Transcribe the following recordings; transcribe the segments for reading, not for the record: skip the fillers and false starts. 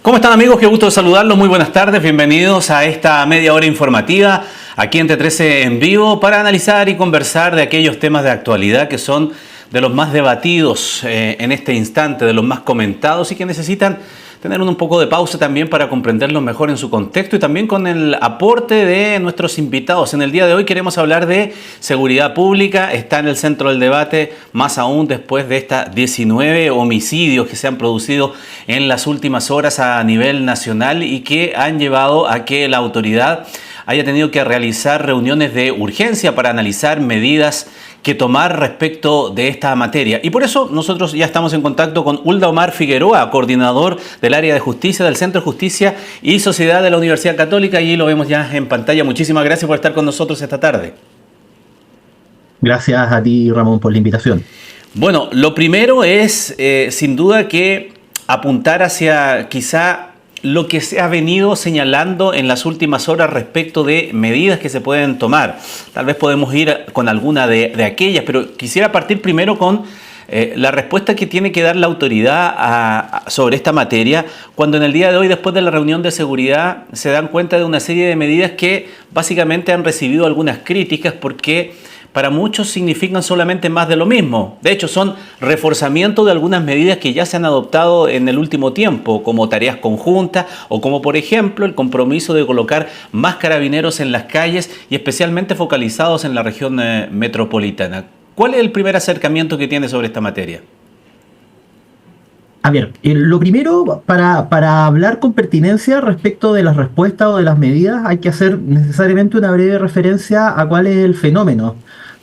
¿Cómo están, amigos? Qué gusto saludarlos. Muy buenas tardes. Bienvenidos a esta media hora informativa aquí en T13 en vivo para analizar y conversar de aquellos temas de actualidad que son de los más debatidos en este instante, de los más comentados y que necesitan tener un poco de pausa también para comprenderlos mejor en su contexto y también con el aporte de nuestros invitados. En el día de hoy queremos hablar de seguridad pública. Está en el centro del debate, más aún después de estas 19 homicidios que se han producido en las últimas horas a nivel nacional y que han llevado a que la autoridad haya tenido que realizar reuniones de urgencia para analizar medidas que tomar respecto de esta materia. Y por eso nosotros ya estamos en contacto con Hulda Omar Figueroa, coordinador del área de justicia del Centro de Justicia y Sociedad de la Universidad Católica, y lo vemos ya en pantalla. Muchísimas gracias por estar con nosotros esta tarde. Gracias a ti, Ramón, por la invitación. Bueno, lo primero es sin duda que apuntar hacia quizá lo que se ha venido señalando en las últimas horas respecto de medidas que se pueden tomar. Tal vez podemos ir con alguna de aquellas, pero quisiera partir primero con la respuesta que tiene que dar la autoridad sobre esta materia, cuando en el día de hoy, después de la reunión de seguridad, se dan cuenta de una serie de medidas que básicamente han recibido algunas críticas porque para muchos significan solamente más de lo mismo. De hecho, son reforzamiento de algunas medidas que ya se han adoptado en el último tiempo, como tareas conjuntas o como, por ejemplo, el compromiso de colocar más carabineros en las calles y especialmente focalizados en la región metropolitana. ¿Cuál es el primer acercamiento que tiene sobre esta materia? A ver, lo primero, para hablar con pertinencia respecto de las respuestas o de las medidas, hay que hacer necesariamente una breve referencia a cuál es el fenómeno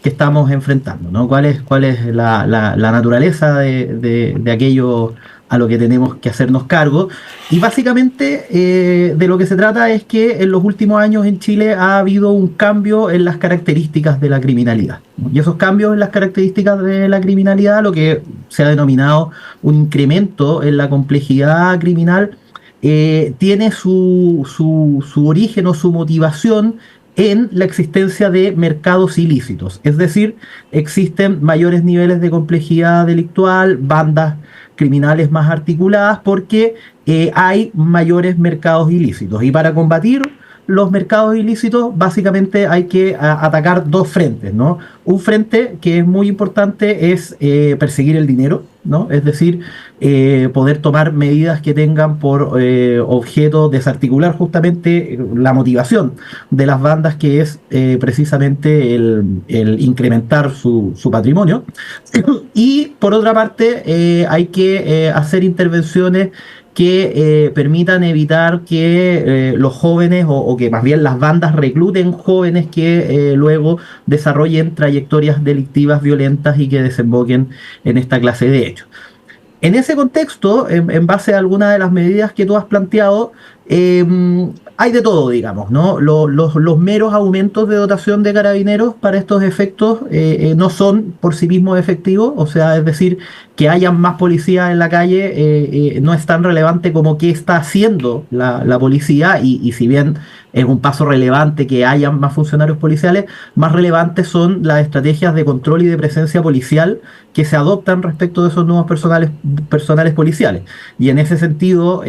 que estamos enfrentando, ¿no? ¿Cuál es la naturaleza de aquello a lo que tenemos que hacernos cargo? Y básicamente de lo que se trata es que en los últimos años en Chile ha habido un cambio en las características de la criminalidad, ¿no? Y esos cambios en las características de la criminalidad, lo que se ha denominado un incremento en la complejidad criminal, tiene su origen o su motivación en la existencia de mercados ilícitos. Es decir, existen mayores niveles de complejidad delictual, bandas criminales más articuladas, porque hay mayores mercados ilícitos. Y para combatir los mercados ilícitos, básicamente hay que atacar dos frentes, ¿no? Un frente que es muy importante es perseguir el dinero, ¿no? Es decir, poder tomar medidas que tengan por objeto desarticular justamente la motivación de las bandas, que es precisamente el incrementar su patrimonio. Y por otra parte, hay que hacer intervenciones que permitan evitar que los jóvenes o que más bien las bandas recluten jóvenes que luego desarrollen trayectorias delictivas violentas y que desemboquen en esta clase de hechos. En ese contexto, en base a algunas de las medidas que tú has planteado, hay de todo, digamos, ¿no? Los meros aumentos de dotación de carabineros para estos efectos no son por sí mismos efectivos, o sea, es decir, que haya más policía en la calle no es tan relevante como qué está haciendo la policía, y si bien es un paso relevante que haya más funcionarios policiales, más relevantes son las estrategias de control y de presencia policial que se adoptan respecto de esos nuevos personales policiales. Y en ese sentido,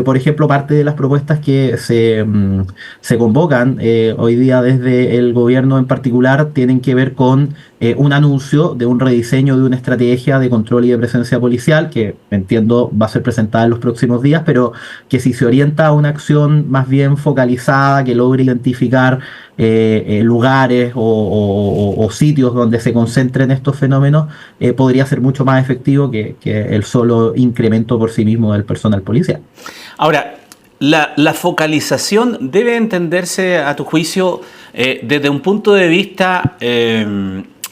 por ejemplo, parte de las propuestas que se convocan hoy día desde el gobierno en particular tienen que ver con un anuncio de un rediseño de una estrategia de control y de presencia policial que entiendo va a ser presentada en los próximos días, pero que si se orienta a una acción más bien focalizada, que logre identificar lugares o sitios donde se concentren estos fenómenos, podría ser mucho más efectivo que el solo incremento por sí mismo del personal policial. Ahora, la focalización debe entenderse, a tu juicio, desde un punto de vista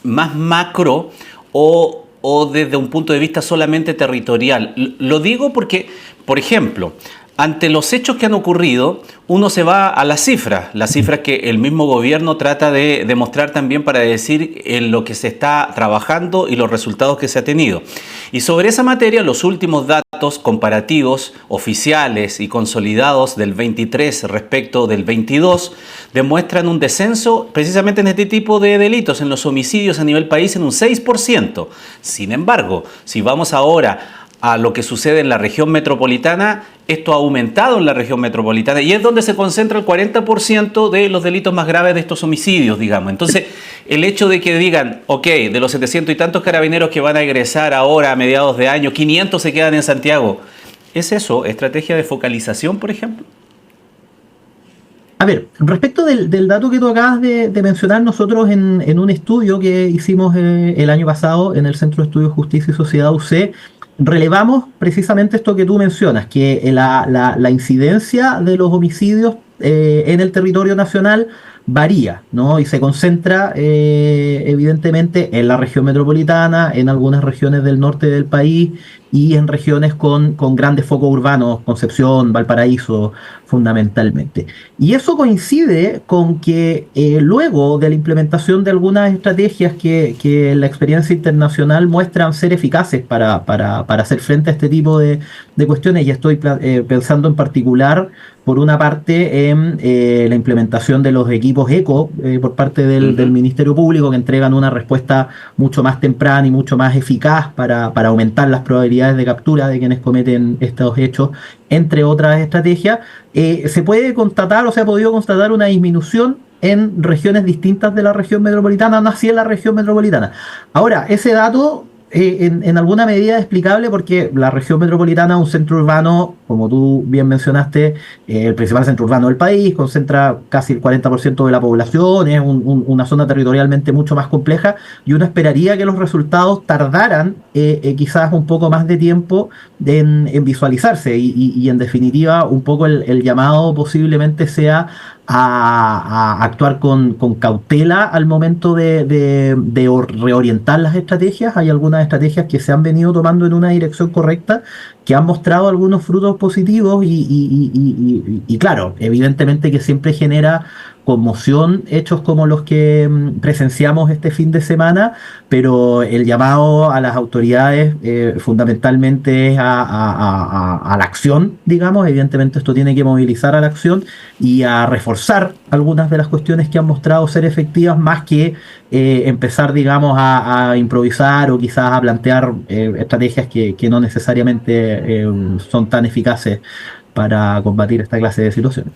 más macro o desde un punto de vista solamente territorial. Lo digo porque, por ejemplo, ante los hechos que han ocurrido, uno se va a las cifras que el mismo gobierno trata de demostrar también para decir en lo que se está trabajando y los resultados que se ha tenido. Y sobre esa materia, los últimos datos comparativos, oficiales y consolidados del 23 respecto del 22, demuestran un descenso precisamente en este tipo de delitos, en los homicidios a nivel país, en un 6%. Sin embargo, si vamos ahora a lo que sucede en la región metropolitana, esto ha aumentado en la región metropolitana y es donde se concentra el 40% de los delitos más graves de estos homicidios, digamos. Entonces, el hecho de que digan, ok, de los 700 y tantos carabineros que van a egresar ahora a mediados de año, 500 se quedan en Santiago, ¿es eso estrategia de focalización, por ejemplo? A ver, respecto del dato que tú acabas de mencionar, nosotros en un estudio que hicimos el año pasado en el Centro de Estudios Justicia y Sociedad UC, relevamos precisamente esto que tú mencionas, que la incidencia de los homicidios en el territorio nacional varía, ¿no? Y se concentra evidentemente en la región metropolitana, en algunas regiones del norte del país y en regiones con grandes focos urbanos, Concepción, Valparaíso, fundamentalmente. Y eso coincide con que luego de la implementación de algunas estrategias que la experiencia internacional muestran ser eficaces para hacer frente a este tipo de cuestiones, y estoy pensando en particular, por una parte, en la implementación de los equipos ECO por parte del Ministerio Público, que entregan una respuesta mucho más temprana y mucho más eficaz para aumentar las probabilidades de captura de quienes cometen estos hechos, entre otras estrategias. Se puede constatar, o se ha podido constatar una disminución en regiones distintas de la región metropolitana, no así en la región metropolitana. Ahora, ese dato en alguna medida es explicable porque la región metropolitana, un centro urbano, como tú bien mencionaste, el principal centro urbano del país, concentra casi el 40% de la población, es una zona territorialmente mucho más compleja, y uno esperaría que los resultados tardaran quizás un poco más de tiempo en visualizarse, y en definitiva un poco el llamado posiblemente sea a actuar con cautela al momento de reorientar las estrategias. Hay algunas estrategias que se han venido tomando en una dirección correcta, que han mostrado algunos frutos positivos y claro, evidentemente que siempre genera conmoción hechos como los que presenciamos este fin de semana, pero el llamado a las autoridades fundamentalmente es a la acción, digamos. Evidentemente esto tiene que movilizar a la acción y a reforzar algunas de las cuestiones que han mostrado ser efectivas, más que empezar, digamos, a improvisar o quizás a plantear estrategias que no necesariamente son tan eficaces para combatir esta clase de situaciones.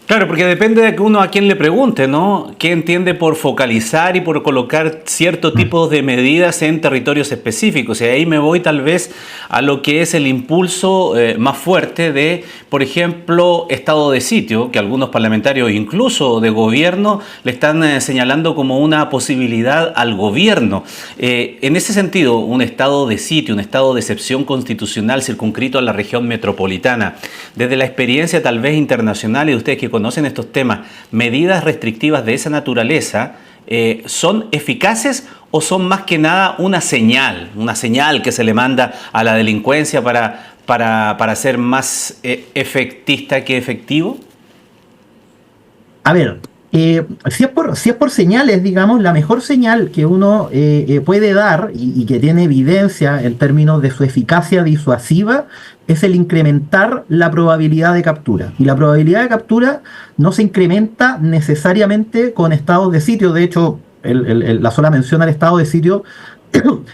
Claro, porque depende de que uno a quien le pregunte, ¿no? ¿Qué entiende por focalizar y por colocar cierto tipo de medidas en territorios específicos? Y ahí me voy tal vez a lo que es el impulso más fuerte de, por ejemplo, estado de sitio, que algunos parlamentarios, incluso de gobierno, le están señalando como una posibilidad al gobierno. En ese sentido, un estado de sitio, un estado de excepción constitucional circunscrito a la región metropolitana, desde la experiencia tal vez internacional y de ustedes que conocen estos temas, ¿medidas restrictivas de esa naturaleza son eficaces o son más que nada una señal que se le manda a la delincuencia para ser más efectista que efectivo? A ver, si es por señales, digamos, la mejor señal que uno puede dar y que tiene evidencia en términos de su eficacia disuasiva es el incrementar la probabilidad de captura. Y la probabilidad de captura no se incrementa necesariamente con estados de sitio. De hecho, la sola mención al estado de sitio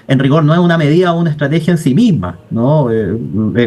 en rigor no es una medida o una estrategia en sí misma, ¿no?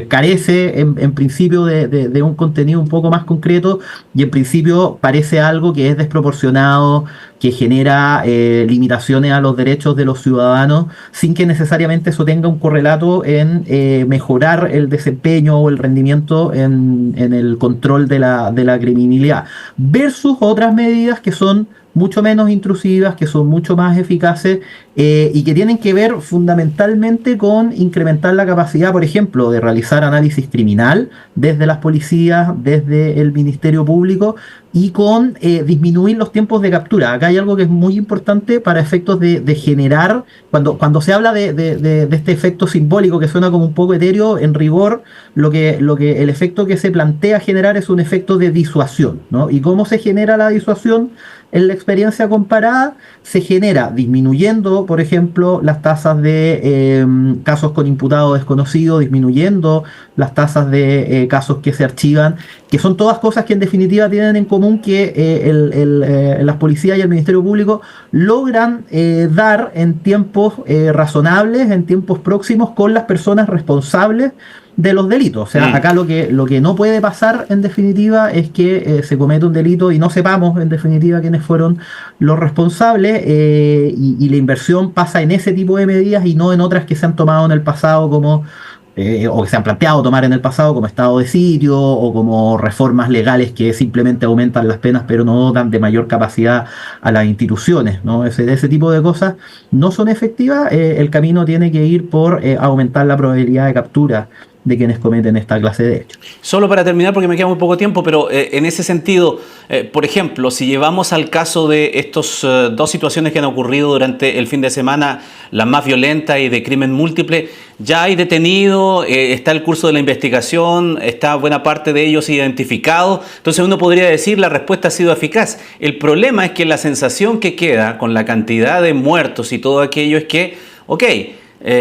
Carece en principio de un contenido un poco más concreto, y en principio parece algo que es desproporcionado, que genera limitaciones a los derechos de los ciudadanos, sin que necesariamente eso tenga un correlato en mejorar el desempeño o el rendimiento en el control de la criminalidad, versus otras medidas que son mucho menos intrusivas, que son mucho más eficaces y que tienen que ver fundamentalmente con incrementar la capacidad, por ejemplo, de realizar análisis criminal desde las policías, desde el Ministerio Público, y con disminuir los tiempos de captura. Acá hay algo que es muy importante para efectos de generar, cuando se habla de este efecto simbólico que suena como un poco etéreo, en rigor el efecto que se plantea generar es un efecto de disuasión, ¿no? ¿Y cómo se genera la disuasión? en la experiencia comparada, se genera disminuyendo, por ejemplo, las tasas de casos con imputado desconocido, disminuyendo las tasas de casos que se archivan, que son todas cosas que en definitiva tienen en común que las policías y el Ministerio Público logran dar en tiempos razonables, en tiempos próximos, con las personas responsables de los delitos. O sea, acá lo que no puede pasar en definitiva es que se cometa un delito y no sepamos en definitiva quiénes fueron los responsables, y la inversión pasa en ese tipo de medidas y no en otras que se han tomado en el pasado como o que se han planteado tomar en el pasado, como estado de sitio o como reformas legales que simplemente aumentan las penas pero no dan de mayor capacidad a las instituciones, ¿no? Ese tipo de cosas no son efectivas. El camino tiene que ir por aumentar la probabilidad de captura de quienes cometen esta clase de hechos. Solo para terminar, porque me queda muy poco tiempo, pero en ese sentido, por ejemplo, si llevamos al caso de estos dos situaciones que han ocurrido durante el fin de semana, la más violenta y de crimen múltiple, ya hay detenido, está el curso de la investigación, está buena parte de ellos identificado, entonces uno podría decir la respuesta ha sido eficaz. El problema es que la sensación que queda con la cantidad de muertos y todo aquello es que, ok,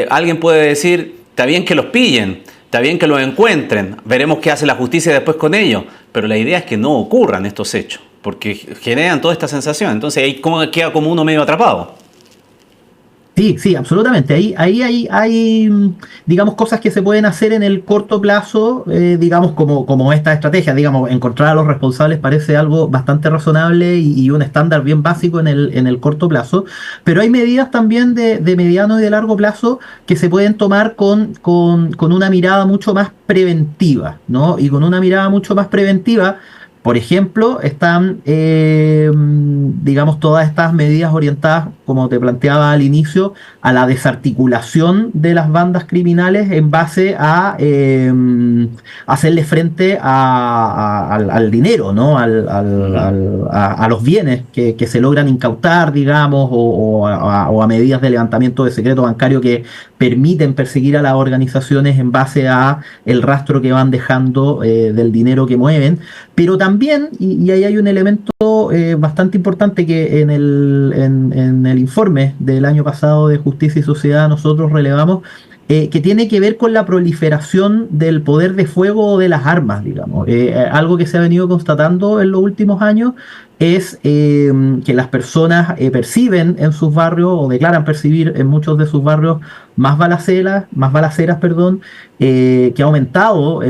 alguien puede decir, está bien que los pillen, está bien que los encuentren, veremos qué hace la justicia después con ellos, pero la idea es que no ocurran estos hechos, porque generan toda esta sensación. Entonces ahí queda como uno medio atrapado. Sí, absolutamente. Ahí hay, digamos, cosas que se pueden hacer en el corto plazo, digamos, como esta estrategia, digamos, encontrar a los responsables parece algo bastante razonable y un estándar bien básico en el corto plazo, pero hay medidas también de mediano y de largo plazo que se pueden tomar con una mirada mucho más preventiva, ¿no? Y con una mirada mucho más preventiva, por ejemplo, están, digamos, todas estas medidas orientadas, como te planteaba al inicio, a la desarticulación de las bandas criminales en base a hacerle frente al dinero, ¿no? A los bienes que se logran incautar, digamos, o a medidas de levantamiento de secreto bancario que permiten perseguir a las organizaciones en base a el rastro que van dejando del dinero que mueven. Pero también, y ahí hay un elemento bastante importante que en el informe del año pasado de Justicia y Sociedad nosotros relevamos, que tiene que ver con la proliferación del poder de fuego o de las armas, digamos. Algo que se ha venido constatando en los últimos años es que las personas perciben en sus barrios o declaran percibir en muchos de sus barrios más balaceras, que ha aumentado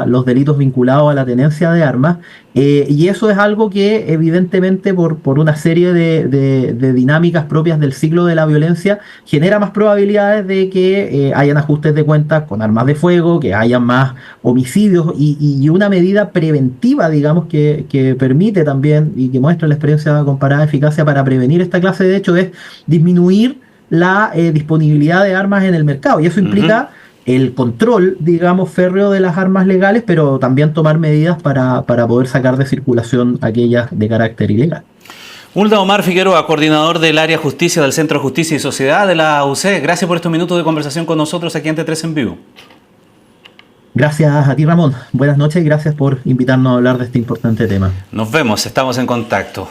los delitos vinculados a la tenencia de armas, y eso es algo que evidentemente por una serie de dinámicas propias del ciclo de la violencia genera más probabilidades de que hayan ajustes de cuentas con armas de fuego, que haya más homicidios y una medida preventiva, digamos, que permite también y que muestra la experiencia comparada de eficacia para prevenir esta clase de hechos es disminuir la disponibilidad de armas en el mercado, y eso implica el control, digamos, férreo de las armas legales, pero también tomar medidas para poder sacar de circulación aquellas de carácter ilegal. Hulda Omar Figueroa, coordinador del área justicia del Centro Justicia y Sociedad de la UC, gracias por estos minutos de conversación con nosotros aquí en T3 en Vivo. Gracias a ti, Ramón. Buenas noches y gracias por invitarnos a hablar de este importante tema. Nos vemos, estamos en contacto.